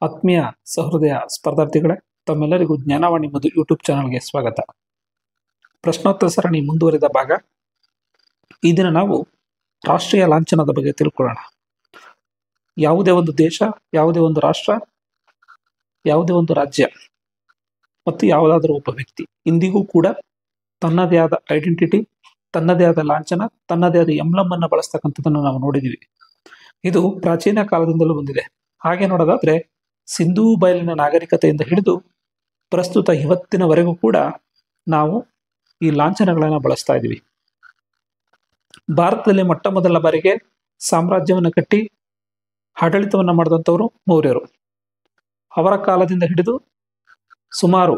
ಆತ್ಮೀಯ ಸಹೃದಯ ಸ್ಪರ್ಧಾರ್ಥಿಗಳೇ, ತಮ್ಮೆಲ್ಲರಿಗೂ ಜ್ಞಾನವಾಣಿ ಮತ್ತು ಯೂಟ್ಯೂಬ್ ಚಾನಲ್ಗೆ ಸ್ವಾಗತ. ಪ್ರಶ್ನೋತ್ತರ ಸರಣಿ ಮುಂದುವರಿದ ಭಾಗ. ಈ ದಿನ ನಾವು ರಾಷ್ಟ್ರೀಯ ಲಾಂಛನದ ಬಗ್ಗೆ ತಿಳ್ಕೊಳ್ಳೋಣ. ಯಾವುದೇ ಒಂದು ದೇಶ, ಯಾವುದೇ ಒಂದು ರಾಷ್ಟ್ರ, ಯಾವುದೇ ಒಂದು ರಾಜ್ಯ ಮತ್ತು ಯಾವುದಾದರೂ ಒಬ್ಬ ವ್ಯಕ್ತಿ ಇಂದಿಗೂ ಕೂಡ ತನ್ನದೇ ಆದ ಐಡೆಂಟಿಟಿ, ತನ್ನದೇ ಆದ ಲಾಂಛನ, ತನ್ನದೇ ಆದ ಎಂಬ್ಲಮ್ ಅನ್ನು ಬಳಸ್ತಕ್ಕಂಥದ್ದನ್ನು ನಾವು ನೋಡಿದ್ದೀವಿ. ಇದು ಪ್ರಾಚೀನ ಕಾಲದಿಂದಲೂ ಬಂದಿದೆ. ಹಾಗೆ ನೋಡೋದಾದ್ರೆ ಸಿಂಧೂ ಬಯಲಿನ ನಾಗರಿಕತೆಯಿಂದ ಹಿಡಿದು ಪ್ರಸ್ತುತ ಇವತ್ತಿನವರೆಗೂ ಕೂಡ ನಾವು ಈ ಲಾಂಛನಗಳನ್ನು ಬಳಸ್ತಾ ಇದ್ದೀವಿ. ಭಾರತದಲ್ಲಿ ಮೊಟ್ಟ ಮೊದಲ ಬಾರಿಗೆ ಸಾಮ್ರಾಜ್ಯವನ್ನು ಕಟ್ಟಿ ಆಡಳಿತವನ್ನು ಮಾಡಿದಂಥವರು ಮೌರ್ಯರು. ಅವರ ಕಾಲದಿಂದ ಹಿಡಿದು ಸುಮಾರು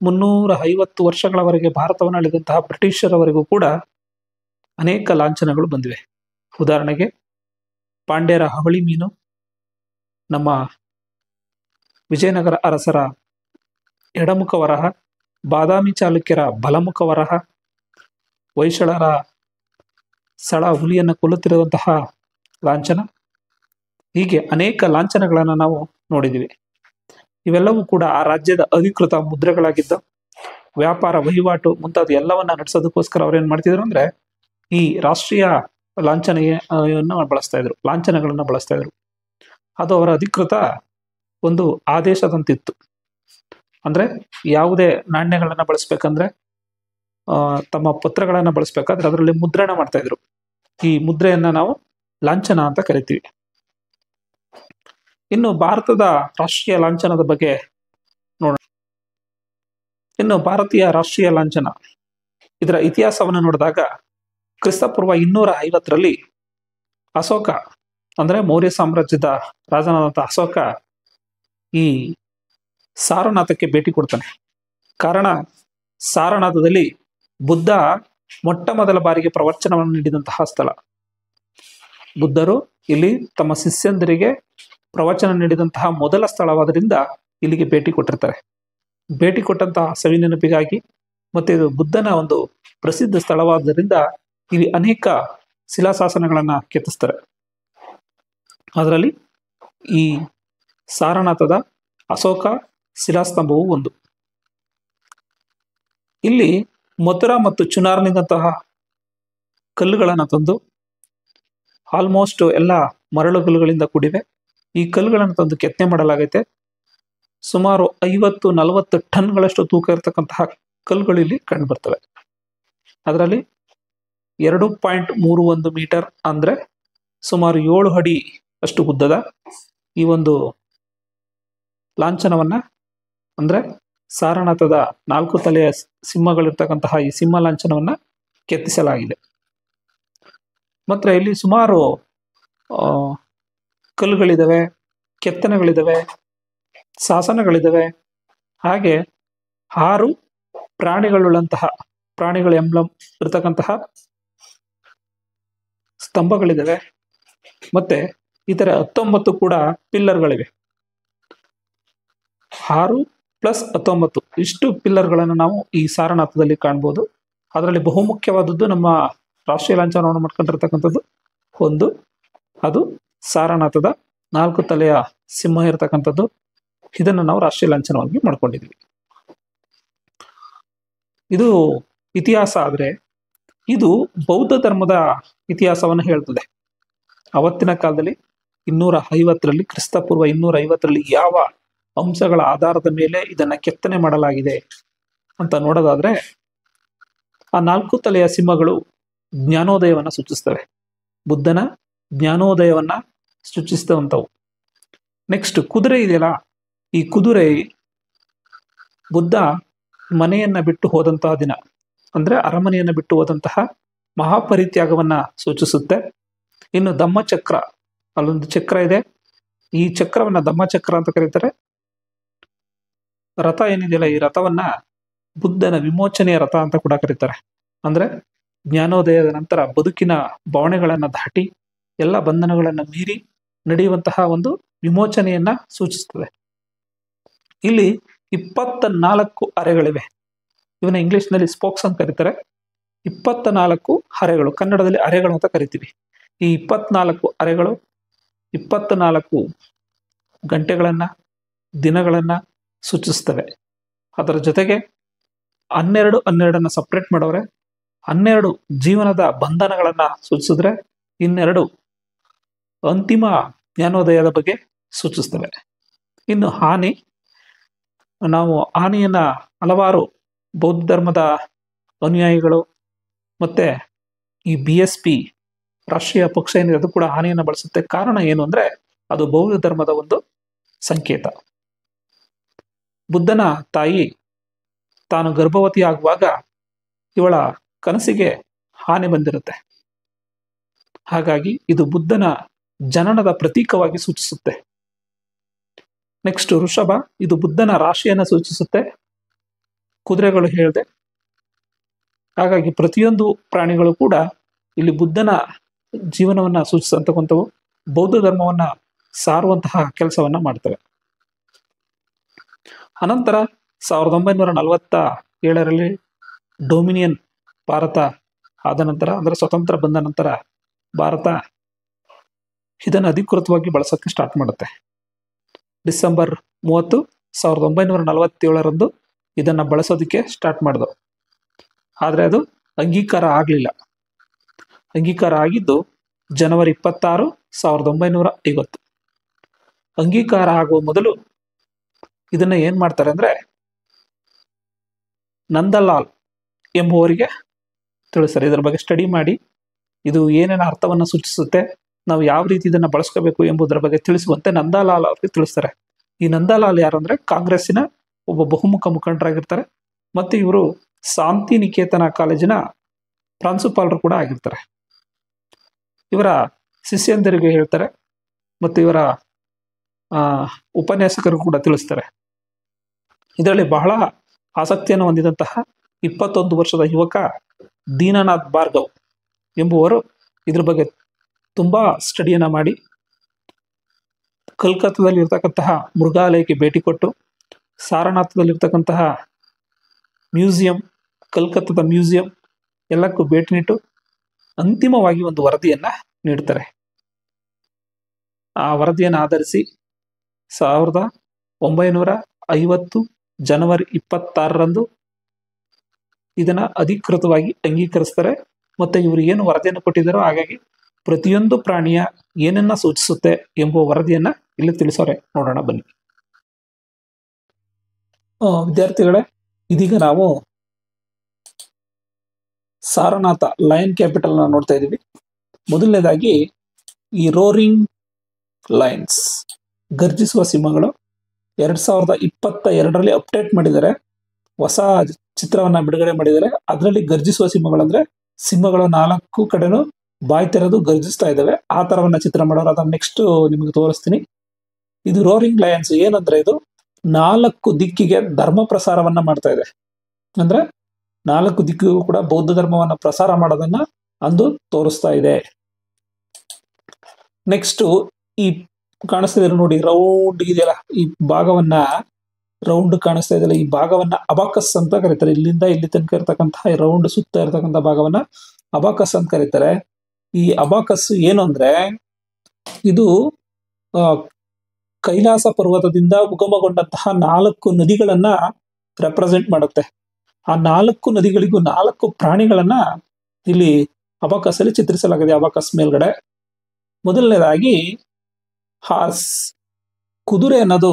350 ವರ್ಷಗಳವರೆಗೆ ಭಾರತವನ್ನು ಆಳಿದಂತಹ ಬ್ರಿಟಿಷರವರೆಗೂ ಕೂಡ ಅನೇಕ ಲಾಂಛನಗಳು ಬಂದಿವೆ. ಉದಾಹರಣೆಗೆ ಪಾಂಡ್ಯರ ಹವಳಿ ಮೀನು, ನಮ್ಮ ವಿಜಯನಗರ ಅರಸರ ಎಡಮುಖ ವರಹ, ಬಾದಾಮಿ ಚಾಲುಕ್ಯರ ಬಲಮುಖ ವರಹ, ಹೊಯ್ಸಳರ ಸಳ ಹುಲಿಯನ್ನು ಕೊಲ್ಲುತ್ತಿರುವಂತಹ ಲಾಂಛನ, ಹೀಗೆ ಅನೇಕ ಲಾಂಛನಗಳನ್ನು ನಾವು ನೋಡಿದ್ದೀವಿ. ಇವೆಲ್ಲವೂ ಕೂಡ ಆ ರಾಜ್ಯದ ಅಧಿಕೃತ ಮುದ್ರೆಗಳಾಗಿದ್ದ ವ್ಯಾಪಾರ ವಹಿವಾಟು ಮುಂತಾದ ಎಲ್ಲವನ್ನ ನಡೆಸೋದಕ್ಕೋಸ್ಕರ ಅವ್ರೇನ್ ಮಾಡ್ತಿದ್ರು ಅಂದ್ರೆ ಈ ರಾಷ್ಟ್ರೀಯ ಲಾಂಛನವನ್ನು ಬಳಸ್ತಾ ಇದ್ರು, ಲಾಂಛನಗಳನ್ನು ಬಳಸ್ತಾ ಇದ್ರು. ಅದು ಅವರ ಅಧಿಕೃತ ಒಂದು ಆದೇಶದಂತಿತ್ತು. ಅಂದ್ರೆ ಯಾವುದೇ ನಾಣ್ಯಗಳನ್ನ ಬಳಸ್ಬೇಕಂದ್ರೆ ತಮ್ಮ ಪತ್ರಗಳನ್ನ ಬಳಸ್ಬೇಕಾದ್ರೆ ಅದರಲ್ಲಿ ಮುದ್ರಣ ಮಾಡ್ತಾ ಇದ್ರು. ಈ ಮುದ್ರೆಯನ್ನ ನಾವು ಲಾಂಛನ ಅಂತ ಕರಿತೀವಿ. ಇನ್ನು ಭಾರತದ ರಾಷ್ಟ್ರೀಯ ಲಾಂಛನದ ಬಗ್ಗೆ ನೋಡೋಣ. ಇನ್ನು ಭಾರತೀಯ ರಾಷ್ಟ್ರೀಯ ಲಾಂಛನ, ಇದರ ಇತಿಹಾಸವನ್ನು ನೋಡಿದಾಗ ಕ್ರಿಸ್ತಪೂರ್ವ 250ರಲ್ಲಿ ಅಶೋಕ ಅಂದ್ರೆ ಮೌರ್ಯ ಸಾಮ್ರಾಜ್ಯದ ರಾಜನಾದಂಥ ಅಶೋಕ ಈ ಸಾರನಾಥಕ್ಕೆ ಭೇಟಿ ಕೊಡ್ತಾನೆ. ಕಾರಣ, ಸಾರನಾಥದಲ್ಲಿ ಬುದ್ಧ ಮೊಟ್ಟ ಮೊದಲ ಬಾರಿಗೆ ಪ್ರವಚನವನ್ನು ನೀಡಿದಂತಹ ಸ್ಥಳ. ಬುದ್ಧರು ಇಲ್ಲಿ ತಮ್ಮ ಶಿಷ್ಯಂದರಿಗೆ ಪ್ರವಚನ ನೀಡಿದಂತಹ ಮೊದಲ ಸ್ಥಳವಾದ್ರಿಂದ ಇಲ್ಲಿಗೆ ಭೇಟಿ ಕೊಟ್ಟಿರ್ತಾರೆ. ಭೇಟಿ ಕೊಟ್ಟಂತಹ ಸವಿ ನೆನಪಿಗಾಗಿ ಮತ್ತೆ ಇದು ಬುದ್ಧನ ಒಂದು ಪ್ರಸಿದ್ಧ ಸ್ಥಳವಾದ್ದರಿಂದ ಇಲ್ಲಿ ಅನೇಕ ಶಿಲಾಶಾಸನಗಳನ್ನ ಕೆತ್ತಿಸ್ತಾರೆ. ಅದರಲ್ಲಿ ಈ ಸಾರನಾಥದ ಅಶೋಕ ಶಿಲಾಸ್ತಂಭವು ಒಂದು. ಇಲ್ಲಿ ಮಥುರಾ ಮತ್ತು ಚುನಾರ್ನಿಂದಂತಹ ಕಲ್ಲುಗಳನ್ನು ತಂದು, ಆಲ್ಮೋಸ್ಟ್ ಎಲ್ಲ ಮರಳು ಕಲ್ಲುಗಳಿಂದ ಕೂಡಿವೆ. ಈ ಕಲ್ಲುಗಳನ್ನು ತಂದು ಕೆತ್ತನೆ ಮಾಡಲಾಗೈತೆ. ಸುಮಾರು 50-40 ಟನ್ಗಳಷ್ಟು ತೂಕ ಇರತಕ್ಕಂತಹ ಕಲ್ಲುಗಳು ಇಲ್ಲಿ ಕಂಡು ಬರ್ತವೆ. ಅದರಲ್ಲಿ 2.31 ಮೀಟರ್ ಅಂದ್ರೆ ಸುಮಾರು 7 ಅಡಿ ಅಷ್ಟು ಉದ್ದದ ಈ ಒಂದು ಲಾಂಛನವನ್ನ, ಅಂದ್ರೆ ಸಾರನಾಥದ 4 ತಲೆಯ ಸಿಂಹಗಳಿರ್ತಕ್ಕಂತಹ ಈ ಸಿಂಹ ಲಾಂಛನವನ್ನ ಕೆತ್ತಿಸಲಾಗಿದೆ. ಮಾತ್ರ ಇಲ್ಲಿ ಸುಮಾರು ಕಲ್ಲುಗಳಿದಾವೆ, ಕೆತ್ತನೆಗಳಿದಾವೆ, ಶಾಸನಗಳಿದಾವೆ. ಹಾಗೆ 6 ಪ್ರಾಣಿಗಳುಳ್ಳಂತಹ ಪ್ರಾಣಿಗಳ ಎಂಬ್ಲಮ್ ಇರತಕ್ಕಂತಹ ಸ್ತಂಭಗಳಿದಾವೆ. ಮತ್ತೆ ಇತರ 19 ಕೂಡ ಪಿಲ್ಲರ್ಗಳಿವೆ. 6 + 19 ಇಷ್ಟು ಪಿಲ್ಲರ್ಗಳನ್ನು ನಾವು ಈ ಸಾರನಾಥದಲ್ಲಿ ಕಾಣ್ಬೋದು. ಅದರಲ್ಲಿ ಬಹುಮುಖ್ಯವಾದದ್ದು ನಮ್ಮ ರಾಷ್ಟ್ರೀಯ ಲಾಂಛನವನ್ನು ಮಾಡ್ಕೊಂಡಿರ್ತಕ್ಕಂಥದ್ದು ಒಂದು, ಅದು ಸಾರನಾಥದ 4 ತಲೆಯ ಸಿಂಹ ಇರತಕ್ಕಂಥದ್ದು. ಇದನ್ನು ನಾವು ರಾಷ್ಟ್ರೀಯ ಲಾಂಛನವಾಗಿ ಮಾಡ್ಕೊಂಡಿದ್ವಿ. ಇದು ಇತಿಹಾಸ. ಆದ್ರೆ ಇದು ಬೌದ್ಧ ಧರ್ಮದ ಇತಿಹಾಸವನ್ನು ಹೇಳ್ತದೆ. ಅವತ್ತಿನ ಕಾಲದಲ್ಲಿ 250ರಲ್ಲಿ, ಕ್ರಿಸ್ತಪೂರ್ವ 250ರಲ್ಲಿ ಯಾವ ಅಂಶಗಳ ಆಧಾರದ ಮೇಲೆ ಇದನ್ನ ಕೆತ್ತನೆ ಮಾಡಲಾಗಿದೆ ಅಂತ ನೋಡೋದಾದ್ರೆ, ಆ 4 ತಲೆಯ ಸಿಂಹಗಳು ಜ್ಞಾನೋದಯವನ್ನ ಸೂಚಿಸ್ತವೆ. ಬುದ್ಧನ ಜ್ಞಾನೋದಯವನ್ನ ಸೂಚಿಸಿದಂಥವು. ನೆಕ್ಸ್ಟ್ ಕುದುರೆ ಇದೆಯಲ್ಲ, ಈ ಕುದುರೆ ಬುದ್ಧ ಮನೆಯನ್ನ ಬಿಟ್ಟು ಹೋದಂತಹ ದಿನ, ಅಂದ್ರೆ ಅರಮನೆಯನ್ನ ಬಿಟ್ಟು ಹೋದಂತಹ ಮಹಾಪರಿತ್ಯಾಗವನ್ನ ಸೂಚಿಸುತ್ತೆ. ಇನ್ನು ಧಮ್ಮಚಕ್ರ, ಅಲ್ಲೊಂದು ಚಕ್ರ ಇದೆ, ಈ ಚಕ್ರವನ್ನ ಧಮ್ಮಚಕ್ರ ಅಂತ ಕರೀತಾರೆ. ರಥ ಏನಿದೆಯಲ್ಲ, ಈ ರಥವನ್ನ ಬುದ್ಧನ ವಿಮೋಚನೆಯ ರಥ ಅಂತ ಕೂಡ ಕರೀತಾರೆ. ಅಂದ್ರೆ ಜ್ಞಾನೋದಯದ ನಂತರ ಬದುಕಿನ ಬವಣೆಗಳನ್ನ ದಾಟಿ ಎಲ್ಲ ಬಂಧನಗಳನ್ನ ಮೀರಿ ನಡೆಯುವಂತಹ ಒಂದು ವಿಮೋಚನೆಯನ್ನ ಸೂಚಿಸ್ತದೆ. ಇಲ್ಲಿ 24 ಅರೆಗಳಿವೆ. ಇವನ್ನ ಇಂಗ್ಲಿಷ್ನಲ್ಲಿ ಸ್ಪೋಕ್ಸ್ ಅಂತ ಕರೀತಾರೆ. 24 ಅರೆಗಳು, ಕನ್ನಡದಲ್ಲಿ ಅರೆಗಳು ಅಂತ ಕರಿತೀವಿ. ಈ 24 ಅರೆಗಳು 24 ಗಂಟೆಗಳನ್ನು, ದಿನಗಳನ್ನು ಸೂಚಿಸ್ತವೆ. ಅದರ ಜೊತೆಗೆ 12 ಸಪ್ರೇಟ್ ಮಾಡೋರೆ. 12 ಜೀವನದ ಬಂಧನಗಳನ್ನು ಸೂಚಿಸಿದ್ರೆ, ಇನ್ನೆರಡು ಅಂತಿಮ ಜ್ಞಾನೋದಯದ ಬಗ್ಗೆ ಸೂಚಿಸ್ತವೆ. ಇನ್ನು ಆನೆ, ನಾವು ಆನೆಯನ್ನ ಹಲವಾರು ಬೌದ್ಧ ಧರ್ಮದ ಅನುಯಾಯಿಗಳು ಮತ್ತೆ ಈ BSP ರಾಷ್ಟ್ರೀಯ ಪಕ್ಷ ಏನಿದೆ ಅದು ಕೂಡ ಆನೆಯನ್ನು ಬಳಸುತ್ತೆ. ಕಾರಣ ಏನು ಅಂದ್ರೆ ಅದು ಬೌದ್ಧ ಧರ್ಮದ ಒಂದು ಸಂಕೇತ. ಬುದ್ಧನ ತಾಯಿ ತಾನು ಗರ್ಭವತಿ ಆಗುವಾಗ ಇವಳ ಕನಸಿಗೆ ಆನೆ ಬಂದಿರುತ್ತೆ. ಹಾಗಾಗಿ ಇದು ಬುದ್ಧನ ಜನನದ ಪ್ರತೀಕವಾಗಿ ಸೂಚಿಸುತ್ತೆ. ನೆಕ್ಸ್ಟ್ ವೃಷಭ, ಇದು ಬುದ್ಧನ ರಾಶಿಯನ್ನು ಸೂಚಿಸುತ್ತೆ. ಕುದುರೆಗಳು ಹೇಳಿದೆ. ಹಾಗಾಗಿ ಪ್ರತಿಯೊಂದು ಪ್ರಾಣಿಗಳು ಕೂಡ ಇಲ್ಲಿ ಬುದ್ಧನ ಜೀವನವನ್ನ ಸೂಚಿಸತಕ್ಕಂಥವು, ಬೌದ್ಧ ಧರ್ಮವನ್ನ ಸಾರುವಂತಹ ಕೆಲಸವನ್ನ ಮಾಡ್ತವೆ. ಅನಂತರ 1947ರಲ್ಲಿ ಡೊಮಿನಿಯನ್ ಭಾರತ ಆದ ನಂತರ, ಅಂದ್ರೆ ಸ್ವತಂತ್ರ ಬಂದ ನಂತರ ಭಾರತ ಇದನ್ನು ಅಧಿಕೃತವಾಗಿ ಬಳಸೋಕ್ಕೆ ಸ್ಟಾರ್ಟ್ ಮಾಡುತ್ತೆ. ಡಿಸೆಂಬರ್ 30, 1947ರಂದು ಇದನ್ನು ಬಳಸೋದಕ್ಕೆ ಸ್ಟಾರ್ಟ್ ಮಾಡಿದ್ರು. ಆದರೆ ಅದು ಅಂಗೀಕಾರ ಆಗಲಿಲ್ಲ. ಅಂಗೀಕಾರ ಆಗಿದ್ದು ಜನವರಿ 26, 1950. ಅಂಗೀಕಾರ ಆಗುವ ಮೊದಲು ಇದನ್ನ ಏನ್ ಮಾಡ್ತಾರೆ ಅಂದ್ರೆ ನಂದಲಾಲ್ ಎಂಬುವರಿಗೆ ತಿಳಿಸ್ತಾರೆ. ಇದರ ಬಗ್ಗೆ ಸ್ಟಡಿ ಮಾಡಿ ಇದು ಏನೇನು ಅರ್ಥವನ್ನ ಸೂಚಿಸುತ್ತೆ, ನಾವು ಯಾವ ರೀತಿ ಇದನ್ನ ಬಳಸ್ಕೋಬೇಕು ಎಂಬುದರ ಬಗ್ಗೆ ತಿಳಿಸುವಂತೆ ನಂದಲಾಲ್ ಅವ್ರಿಗೆ ತಿಳಿಸ್ತಾರೆ. ಈ ನಂದಲಾಲ್ ಯಾರಂದ್ರೆ ಕಾಂಗ್ರೆಸ್ಸಿನ ಒಬ್ಬ ಬಹುಮುಖ ಮುಖಂಡರಾಗಿರ್ತಾರೆ. ಮತ್ತೆ ಇವರು ಶಾಂತಿ ನಿಕೇತನ ಕಾಲೇಜಿನ ಪ್ರಾಂಶುಪಾಲರು ಕೂಡ ಆಗಿರ್ತಾರೆ. ಇವರ ಶಿಷ್ಯಂದರಿಗೆ ಹೇಳ್ತಾರೆ ಮತ್ತು ಇವರ ಉಪನ್ಯಾಸಕರು ಕೂಡ ತಿಳಿಸ್ತಾರೆ. ಇದರಲ್ಲಿ ಬಹಳ ಆಸಕ್ತಿಯನ್ನು ಹೊಂದಿದಂತಹ 21 ವರ್ಷದ ಯುವಕ ದೀನನಾಥ್ ಭಾರ್ಗವ್ ಎಂಬುವರು ಇದ್ರ ಬಗ್ಗೆ ತುಂಬಾ ಸ್ಟಡಿಯನ್ನ ಮಾಡಿ ಕಲ್ಕತ್ತಾದಲ್ಲಿ ಇರ್ತಕ್ಕಂತಹ ಮೃಗಾಲಯಕ್ಕೆ ಭೇಟಿ ಕೊಟ್ಟು, ಸಾರನಾಥದಲ್ಲಿರ್ತಕ್ಕಂತಹ ಮ್ಯೂಸಿಯಂ, ಕಲ್ಕತ್ತಾದ ಮ್ಯೂಸಿಯಂ ಎಲ್ಲಕ್ಕೂ ಭೇಟಿ ನೀಟ್ಟು ಅಂತಿಮವಾಗಿ ಒಂದು ವರದಿಯನ್ನ ನೀಡ್ತಾರೆ. ಆ ವರದಿಯನ್ನು ಆಧರಿಸಿ 1950 ಜನವರಿ 26ರಂದು ಇದನ್ನ ಅಧಿಕೃತವಾಗಿ ಅಂಗೀಕರಿಸ್ತಾರೆ. ಮತ್ತೆ ಇವರು ಏನು ವರದಿಯನ್ನು ಕೊಟ್ಟಿದ್ದಾರೋ ಹಾಗಾಗಿ ಪ್ರತಿಯೊಂದು ಪ್ರಾಣಿಯ ಏನನ್ನ ಸೂಚಿಸುತ್ತೆ ಎಂಬುವ ವರದಿಯನ್ನ ಇಲ್ಲಿ ತಿಳಿಸೋರೆ. ನೋಡೋಣ ಬನ್ನಿ ವಿದ್ಯಾರ್ಥಿಗಳೇ. ಇದೀಗ ನಾವು ಸಾರನಾಥ ಲಯನ್ ಕ್ಯಾಪಿಟಲ್ ನ ನೋಡ್ತಾ ಇದ್ದೀವಿ. ಮೊದಲನೇದಾಗಿ ಈ ರೋರಿಂಗ್ ಲಯನ್ಸ್, ಗರ್ಜಿಸುವ ಸಿಂಹಗಳು 2022ರಲ್ಲಿ ಅಪ್ಡೇಟ್ ಮಾಡಿದ್ದಾರೆ. ಹೊಸ ಚಿತ್ರವನ್ನ ಬಿಡುಗಡೆ ಮಾಡಿದ್ದಾರೆ. ಅದರಲ್ಲಿ ಗರ್ಜಿಸುವ ಸಿಂಹಗಳು ಅಂದ್ರೆ ಸಿಂಹಗಳು 4 ಕಡೆನೂ ಬಾಯಿ ತೆರೆದು ಗರ್ಜಿಸ್ತಾ ಇದ್ದಾವೆ. ಆ ತರವನ್ನ ಚಿತ್ರ ಮಾಡೋರು. ಅದನ್ನ ನೆಕ್ಸ್ಟ್ ನಿಮಗೆ ತೋರಿಸ್ತೀನಿ. ಇದು ರೋರಿಂಗ್ ಲಯನ್ಸ್ ಏನಂದ್ರೆ ಇದು 4 ದಿಕ್ಕಿಗೆ ಧರ್ಮ ಪ್ರಸಾರವನ್ನ ಮಾಡ್ತಾ ಇದೆ. ಅಂದ್ರೆ 4 ದಿಕ್ಕಿಗೂ ಕೂಡ ಬೌದ್ಧ ಧರ್ಮವನ್ನ ಪ್ರಸಾರ ಮಾಡೋದನ್ನ ಅಂದು ತೋರಿಸ್ತಾ ಇದೆ. ನೆಕ್ಸ್ಟ್ ಈ ಕಾಣಿಸ್ತಾ ನೋಡಿ, ರೌಂಡ್ ಇದೆಯಲ್ಲ, ಈ ಭಾಗವನ್ನ ರೌಂಡ್ ಕಾಣಿಸ್ತಾ ಇದೆಯಲ್ಲ, ಈ ಭಾಗವನ್ನ ಅಬಾಕಸ್ ಅಂತ ಕರೀತಾರೆ. ಇಲ್ಲಿಂದ ಇಲ್ಲಿ ತನಕ ಇರತಕ್ಕಂತಹ ರೌಂಡ್ ಸುತ್ತ ಇರತಕ್ಕಂಥ ಭಾಗವನ್ನ ಅಬಾಕಸ್ ಅಂತ ಕರೀತಾರೆ. ಈ ಅಬಾಕಸ್ ಏನು ಅಂದ್ರೆ ಇದು ಕೈಲಾಸ ಪರ್ವತದಿಂದ ಉಗಮಗೊಂಡಂತಹ 4 ನದಿಗಳನ್ನ ರೆಪ್ರೆಸೆಂಟ್ ಮಾಡುತ್ತೆ. ಆ 4 ನದಿಗಳಿಗೂ 4 ಪ್ರಾಣಿಗಳನ್ನ ಇಲ್ಲಿ ಅಬಾಕಸ್ ಅಲ್ಲಿ ಚಿತ್ರಿಸಲಾಗಿದೆ. ಅಬಾಕಸ್ ಮೇಲ್ಗಡೆ ಮೊದಲನೇದಾಗಿ ಹಾರ್ಸ್, ಕುದುರೆ ಅನ್ನೋದು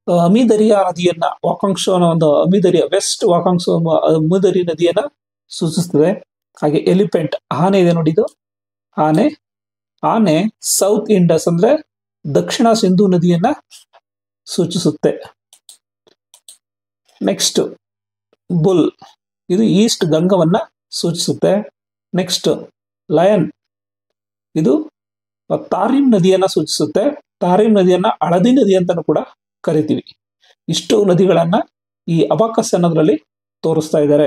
ಅಮಿದರಿಯ ನದಿಯನ್ನ, ವಾಕಾಂಶವನ್ನ, ಒಂದು ಅಮಿದರಿಯ ವೆಸ್ಟ್ ವಾಕಾಂಶ ಅಮಿದರಿ ನದಿಯನ್ನ ಸೂಚಿಸ್ತದೆ. ಹಾಗೆ ಎಲಿಫೆಂಟ್, ಆನೆ ಇದೆ ನೋಡಿ, ಇದು ಆನೆ. ಆನೆ ಸೌತ್ ಇಂಡಸ್ ಅಂದ್ರೆ ದಕ್ಷಿಣ ಸಿಂಧು ನದಿಯನ್ನ ಸೂಚಿಸುತ್ತೆ. ನೆಕ್ಸ್ಟ್ ಬುಲ್, ಇದು ಈಸ್ಟ್ ಗಂಗವನ್ನ ಸೂಚಿಸುತ್ತೆ. ನೆಕ್ಸ್ಟ್ ಲಯನ್, ಇದು ತಾರಿಮ್ ನದಿಯನ್ನ ಸೂಚಿಸುತ್ತೆ. ತಾರಿಮ್ ನದಿಯನ್ನ ಹಳದಿ ನದಿ ಅಂತಾನು ಕೂಡ ಕರಿತೀವಿ. ಇಷ್ಟು ನದಿಗಳನ್ನ ಈ ಅಬಾಕಸ್ ಅನ್ನೋದ್ರಲ್ಲಿ ತೋರಿಸ್ತಾ ಇದ್ದಾರೆ.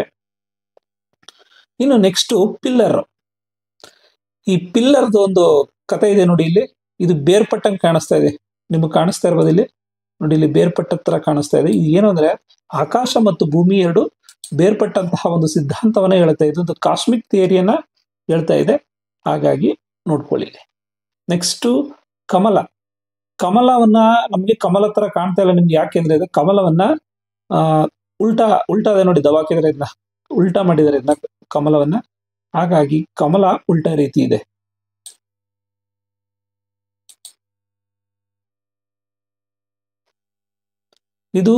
ಇನ್ನು ನೆಕ್ಸ್ಟ್ ಪಿಲ್ಲರ್. ಈ ಪಿಲ್ಲರ್ದು ಒಂದು ಕಥೆ ಇದೆ ನೋಡಿ. ಇಲ್ಲಿ ಇದು ಬೇರ್ಪಟ್ಟಂಗೆ ಕಾಣಿಸ್ತಾ ಇದೆ, ನಿಮಗೆ ಕಾಣಿಸ್ತಾ ಇರ್ಬೋದು ಇಲ್ಲಿ ನೋಡಿ. ಇಲ್ಲಿ ಬೇರ್ಪಟ್ಟ ತರ ಕಾಣಿಸ್ತಾ ಇದೆ. ಇದು ಏನು ಅಂದ್ರೆ ಆಕಾಶ ಮತ್ತು ಭೂಮಿ ಎರಡು ಬೇರ್ಪಟ್ಟಂತಹ ಒಂದು ಸಿದ್ಧಾಂತವನ್ನ ಹೇಳ್ತಾ ಇದೆ. ಇದು ಕಾಸ್ಮಿಕ್ ಥಿಯರಿಯನ್ನ ಹೇಳ್ತಾ ಇದೆ. ಹಾಗಾಗಿ ನೋಡ್ಕೊಳ್ಳಿ. ನೆಕ್ಸ್ಟ್ ಕಮಲ. ಕಮಲವನ್ನ ನಮ್ಗೆ ಕಮಲ ತರ ಕಾಣ್ತಾ ಇಲ್ಲ ನಿಮ್ಗೆ, ಯಾಕೆಂದ್ರೆ ಇದು ಕಮಲವನ್ನ ಆ ಉಲ್ಟಾ ಇದೆ ನೋಡಿ, ದವಾಕಿದ್ರೆ ಇದನ್ನ ಉಲ್ಟಾ ಮಾಡಿದ್ದಾರೆ ಇದನ್ನ ಕಮಲವನ್ನ, ಹಾಗಾಗಿ ಕಮಲ ಉಲ್ಟಾ ರೀತಿ ಇದೆ. ಇದು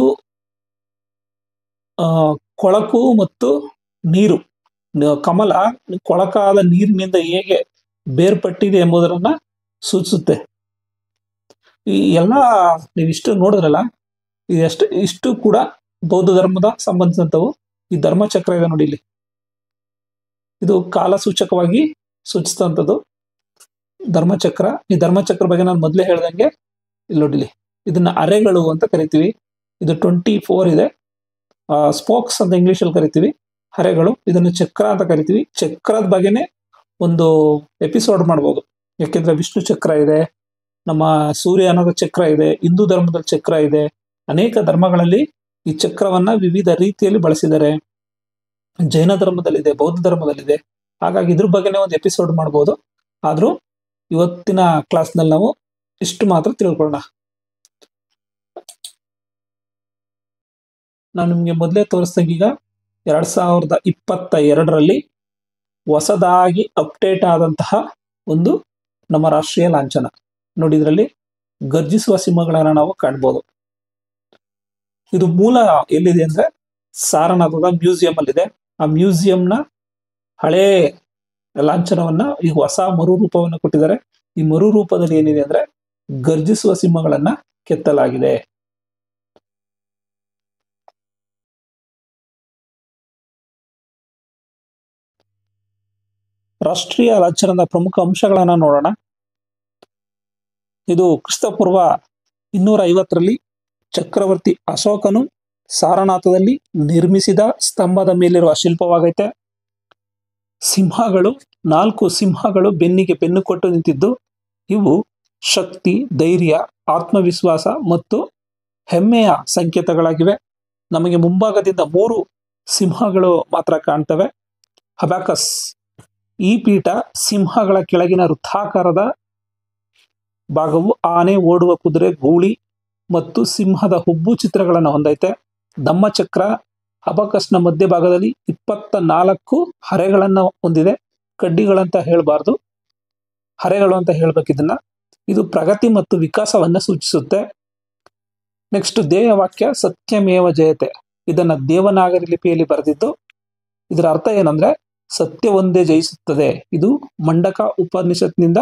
ಕೊಳಕು ಮತ್ತು ನೀರು. ಕಮಲ ಕೊಳಕಾದ ನೀರಿನಿಂದ ಹೇಗೆ ಬೇರ್ಪಟ್ಟಿದೆ ಎಂಬುದನ್ನ ಸೂಚಿಸುತ್ತೆ. ಈ ಎಲ್ಲ ನೀವಿಷ್ಟು ನೋಡಿದ್ರಲ್ಲ, ಇಷ್ಟು ಕೂಡ ಬೌದ್ಧ ಧರ್ಮದ ಸಂಬಂಧಿಸಿದಂಥವು. ಈ ಧರ್ಮಚಕ್ರ ಇದೆ ನೋಡಿ ಇಲ್ಲಿ, ಇದು ಕಾಲ ಸೂಚಕವಾಗಿ ಸೂಚಿಸುವಂಥದ್ದು ಧರ್ಮಚಕ್ರ. ಈ ಧರ್ಮಚಕ್ರ ಬಗ್ಗೆ ನಾನು ಮೊದಲೇ ಹೇಳ್ದಂಗೆ ಇಲ್ಲಿ ನೋಡಿಲಿ, ಇದನ್ನ ಅರೆಗಳು ಅಂತ ಕರಿತೀವಿ. ಇದು 24 ಇದೆ, ಸ್ಪೋಕ್ಸ್ ಅಂತ ಇಂಗ್ಲಿಷ್ ಅಲ್ಲಿ ಕರಿತೀವಿ, ಹರೆಗಳು. ಇದನ್ನು ಚಕ್ರ ಅಂತ ಕರಿತೀವಿ. ಚಕ್ರದ ಬಗ್ಗೆನೆ ಒಂದು ಎಪಿಸೋಡ್ ಮಾಡ್ಬೋದು, ಯಾಕೆಂದ್ರೆ ವಿಷ್ಣು ಚಕ್ರ ಇದೆ, ನಮ್ಮ ಸೂರ್ಯ ಅನ್ನೋದ ಚಕ್ರ ಇದೆ, ಹಿಂದೂ ಧರ್ಮದಲ್ಲಿ ಚಕ್ರ ಇದೆ, ಅನೇಕ ಧರ್ಮಗಳಲ್ಲಿ ಈ ಚಕ್ರವನ್ನ ವಿವಿಧ ರೀತಿಯಲ್ಲಿ ಬಳಸಿದ್ದಾರೆ. ಜೈನ ಧರ್ಮದಲ್ಲಿದೆ, ಬೌದ್ಧ ಧರ್ಮದಲ್ಲಿದೆ. ಹಾಗಾಗಿ ಇದ್ರ ಬಗ್ಗೆನೇ ಒಂದು ಎಪಿಸೋಡ್ ಮಾಡ್ಬೋದು. ಆದ್ರೂ ಇವತ್ತಿನ ಕ್ಲಾಸ್ನಲ್ಲಿ ನಾವು ಇಷ್ಟು ಮಾತ್ರ ತಿಳ್ಕೊಳ್ಳೋಣ. ನಾನು ನಿಮ್ಗೆ ಮೊದಲೇ ತೋರಿಸ್ದಂಗೆ ಈಗ 2022ರಲ್ಲಿ ಹೊಸದಾಗಿ ಅಪ್ಡೇಟ್ ಆದಂತಹ ಒಂದು ನಮ್ಮ ರಾಷ್ಟ್ರೀಯ ಲಾಂಛನ ನೋಡಿ. ಇದರಲ್ಲಿ ಗರ್ಜಿಸುವ ಸಿಂಹಗಳನ್ನ ನಾವು ಕಾಣ್ಬೋದು. ಇದು ಮೂಲ ಎಲ್ಲಿದೆ ಅಂದ್ರೆ ಸಾರನಾಥದ ಮ್ಯೂಸಿಯಂ ಅಲ್ಲಿದೆ. ಆ ಮ್ಯೂಸಿಯಂನ ಹಳೇ ಲಾಂಛನವನ್ನ ಈಗ ಹೊಸ ಮರುರೂಪವನ್ನು ಕೊಟ್ಟಿದ್ದಾರೆ. ಈ ಮರುರೂಪದಲ್ಲಿ ಏನಿದೆ ಅಂದ್ರೆ ಗರ್ಜಿಸುವ ಸಿಂಹಗಳನ್ನ ಕೆತ್ತಲಾಗಿದೆ. ರಾಷ್ಟ್ರೀಯ ಲಾಂಛನದ ಪ್ರಮುಖ ಅಂಶಗಳನ್ನ ನೋಡೋಣ. ಇದು ಕ್ರಿಸ್ತಪೂರ್ವ 250ರಲ್ಲಿ ಚಕ್ರವರ್ತಿ ಅಶೋಕನು ಸಾರನಾಥದಲ್ಲಿ ನಿರ್ಮಿಸಿದ ಸ್ತಂಭದ ಮೇಲಿರುವ ಶಿಲ್ಪವಾಗೈತೆ. ಸಿಂಹಗಳು, 4 ಸಿಂಹಗಳು ಬೆನ್ನಿಗೆ ಬೆನ್ನು ಕೊಟ್ಟು ನಿಂತಿದ್ದು, ಇವು ಶಕ್ತಿ, ಧೈರ್ಯ, ಆತ್ಮವಿಶ್ವಾಸ ಮತ್ತು ಹೆಮ್ಮೆಯ ಸಂಕೇತಗಳಾಗಿವೆ. ನಮಗೆ ಮುಂಭಾಗದಿಂದ 3 ಸಿಂಹಗಳು ಮಾತ್ರ ಕಾಣ್ತವೆ. ಅಬಾಕಸ್, ಈ ಪೀಠ ಸಿಂಹಗಳ ಕೆಳಗಿನ ವೃತ್ತಾಕಾರದ ಭಾಗವು ಆನೆ, ಓಡುವ ಕುದುರೆ, ಗೂಳಿ ಮತ್ತು ಸಿಂಹದ ಹುಬ್ಬು ಚಿತ್ರಗಳನ್ನು ಹೊಂದೈತೆ. ಧಮ್ಮಚಕ್ರ ಅಬಕಸ್ನ ಮಧ್ಯಭಾಗದಲ್ಲಿ 24 ಹರೆಗಳನ್ನ ಹೊಂದಿದೆ. ಕಡ್ಡಿಗಳಂತ ಹೇಳಬಾರ್ದು, ಹರೆಗಳು ಅಂತ ಹೇಳ್ಬೇಕಿದನ್ನ. ಇದು ಪ್ರಗತಿ ಮತ್ತು ವಿಕಾಸವನ್ನ ಸೂಚಿಸುತ್ತೆ. ನೆಕ್ಸ್ಟ್ ಧ್ಯೇಯವಾಕ್ಯ ಸತ್ಯಮೇವ ಜಯತೆ. ಇದನ್ನ ದೇವನಾಗರಿ ಲಿಪಿಯಲ್ಲಿ ಬರೆದಿದ್ದು. ಇದರ ಅರ್ಥ ಏನಂದ್ರೆ ಸತ್ಯ ಒಂದೇ ಜಯಿಸುತ್ತದೆ. ಇದು ಮಂಡಕ ಉಪನಿಷತ್ನಿಂದ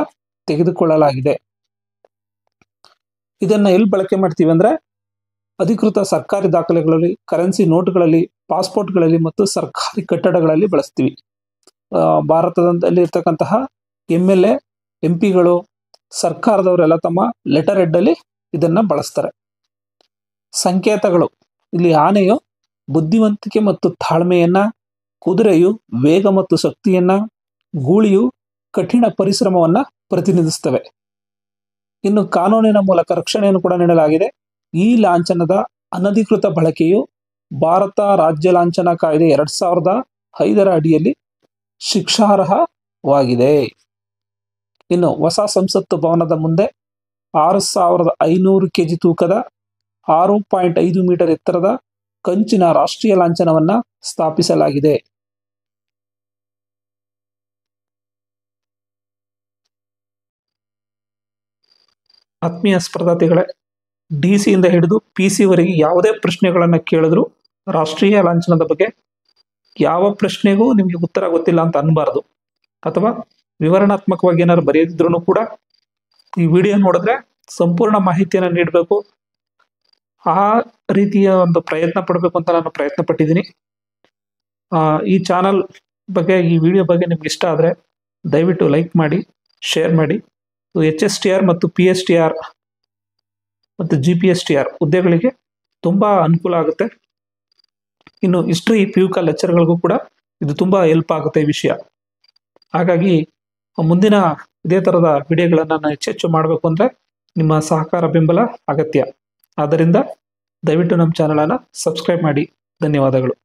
ತೆಗೆದುಕೊಳ್ಳಲಾಗಿದೆ. ಇದನ್ನ ಎಲ್ಲಿ ಬಳಕೆ ಮಾಡ್ತೀವಿ ಅಂದ್ರೆ ಅಧಿಕೃತ ಸರ್ಕಾರಿ ದಾಖಲೆಗಳಲ್ಲಿ, ಕರೆನ್ಸಿ ನೋಟ್ಗಳಲ್ಲಿ, ಪಾಸ್ಪೋರ್ಟ್ಗಳಲ್ಲಿ ಮತ್ತು ಸರ್ಕಾರಿ ಕಟ್ಟಡಗಳಲ್ಲಿ ಬಳಸ್ತೀವಿ. ಭಾರತದಲ್ಲಿ ಇರ್ತಕ್ಕಂತಹ MLA, MP ಗಳು, ಸರ್ಕಾರದವರೆಲ್ಲ ತಮ್ಮ ಲೆಟರ್ ಹೆಡ್ ಅಲ್ಲಿ ಇದನ್ನ ಬಳಸ್ತಾರೆ. ಸಂಕೇತಗಳು, ಇಲ್ಲಿ ಆನೆಯು ಬುದ್ಧಿವಂತಿಕೆ ಮತ್ತು ತಾಳ್ಮೆಯನ್ನ, ಕುದುರೆಯು ವೇಗ ಮತ್ತು ಶಕ್ತಿಯನ್ನ, ಗೂಳಿಯು ಕಠಿಣ ಪರಿಶ್ರಮವನ್ನ ಪ್ರತಿನಿಧಿಸ್ತವೆ. ಇನ್ನು ಕಾನೂನಿನ ಮೂಲಕ ರಕ್ಷಣೆಯನ್ನು ಕೂಡ ನೀಡಲಾಗಿದೆ. ಈ ಲಾಂಛನದ ಅನಧಿಕೃತ ಬಳಕೆಯು ಭಾರತ ರಾಜ್ಯ ಲಾಂಛನ ಕಾಯ್ದೆ 2005ರ ಅಡಿಯಲ್ಲಿ ಶಿಕ್ಷಾರ್ಹವಾಗಿದೆ. ಇನ್ನು ಹೊಸ ಸಂಸತ್ತು ಭವನದ ಮುಂದೆ 6500 kg ತೂಕದ 6.5 ಮೀಟರ್ ಎತ್ತರದ ಕಂಚಿನ ರಾಷ್ಟ್ರೀಯ ಲಾಂಛನವನ್ನ ಸ್ಥಾಪಿಸಲಾಗಿದೆ. ಆತ್ಮೀಯ ಸ್ಪರ್ಧಾರ್ಥಿಗಳೇ, DC ಇಂದ ಹಿಡಿದು PC ವರೆಗೆ ಯಾವುದೇ ಪ್ರಶ್ನೆಗಳನ್ನ ಕೇಳಿದ್ರು ರಾಷ್ಟ್ರೀಯ ಲಾಂಛನದ ಬಗ್ಗೆ ಯಾವ ಪ್ರಶ್ನೆಗೂ ನಿಮ್ಗೆ ಉತ್ತರ ಗೊತ್ತಿಲ್ಲ ಅಂತ ಅನ್ಬಾರ್ದು. ಅಥವಾ ವಿವರಣಾತ್ಮಕವಾಗಿ ಏನಾದ್ರು ಬರೆಯದಿದ್ರು ಕೂಡ ಈ ವಿಡಿಯೋ ನೋಡಿದ್ರೆ ಸಂಪೂರ್ಣ ಮಾಹಿತಿಯನ್ನು ನೀಡಬೇಕು. ಆ ರೀತಿಯ ಒಂದು ಪ್ರಯತ್ನ ಪಡಬೇಕು ಅಂತ ನಾನು ಪ್ರಯತ್ನ ಪಟ್ಟಿದ್ದೀನಿ. ಈ ಚಾನಲ್ ಬಗ್ಗೆ, ಈ ವಿಡಿಯೋ ಬಗ್ಗೆ ನಿಮ್ಗೆ ಇಷ್ಟ ಆದರೆ ದಯವಿಟ್ಟು ಲೈಕ್ ಮಾಡಿ, ಶೇರ್ ಮಾಡಿ. HSTR ಮತ್ತು PSTR ಮತ್ತು GPSTR ಹುದ್ದೆಗಳಿಗೆ ತುಂಬ ಅನುಕೂಲ ಆಗುತ್ತೆ. ಇನ್ನು ಹಿಸ್ಟ್ರಿ, PUK ಲೆಕ್ಚರ್ಗಳಿಗೂ ಕೂಡ ಇದು ತುಂಬ ಹೆಲ್ಪ್ ಆಗುತ್ತೆ ಈ ವಿಷಯ. ಹಾಗಾಗಿ ಮುಂದಿನ ಇದೇ ಥರದ ವಿಡಿಯೋಗಳನ್ನು ನಾನು ಹೆಚ್ಚೆಚ್ಚು ಮಾಡಬೇಕು ಅಂದರೆ ನಿಮ್ಮ ಸಹಕಾರ, ಬೆಂಬಲ ಅಗತ್ಯ. ಆದ್ದರಿಂದ ದಯವಿಟ್ಟು ನಮ್ಮ ಚಾನಲನ್ನು ಸಬ್ಸ್ಕ್ರೈಬ್ ಮಾಡಿ. ಧನ್ಯವಾದಗಳು.